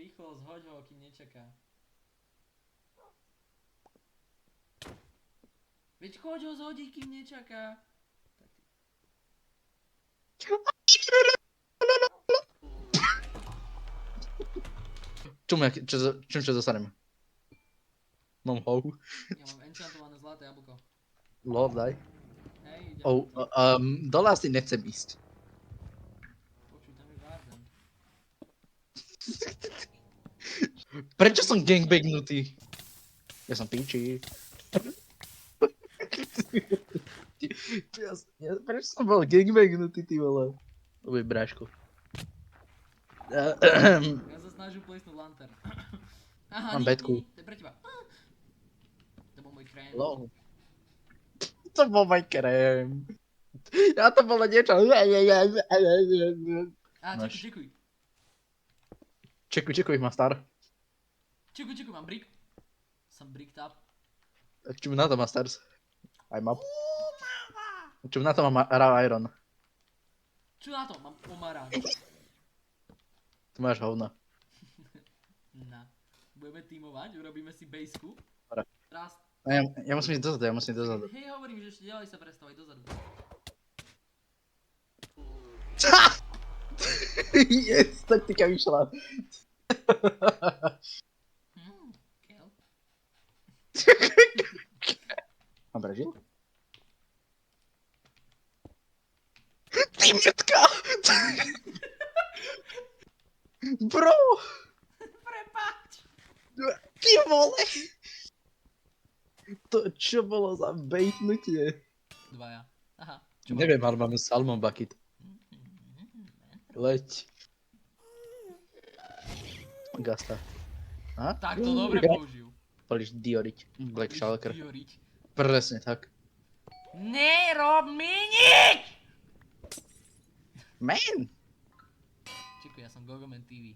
Rýchlo, zhoď ho, kým nečaká. Veď choď ho zhodiť, kým nečaká. Čím čo dostanem? Mám hou. Ja mám enchantované zlaté jablko. Lol, daj. Hej, idem Oh, na to. dole asi nechcem ísť. Počuj, tam je garden. Prečo som gangbangnutý? Ja som píči. Prečo som bol gangbangnutý, ty vole? Uj, brášku. Ja sa snažím plesnúť lantern. Aha, Mám nie, betku. to je pre teba. To bol môj krém. Lol. To bol môj krém. Ja to bolo niečo. Máš. Čekuj. Čekuj, má star. Čekuj, mám brick. Som bricked up. Čím na to má stars? Aj map. Čím na to mám raw iron? Čo na to? Mám omarán. Tu máš hovno. Na. Budeme teamovať, urobíme si baseku. Dobre. Raz. Ja musím ísť dozadu, Hej, hovorím, že ešte ďalej sa prestávaj dozadu. Yes, taktika vyšla. Kel. Mám prežil? Ty metka! Bro! Prepáč. Ty vole! To čo bolo za baitnutie? Dvaja. Aha. Neviem, ale máme salmon bucket. Leď. Gasta. A? Tak to dobre použil. Poliš dioriť. Black Shulker. Dioriť. Presne tak. Nerob mi nič! Man! Čekuj, ja som Gogoman TV.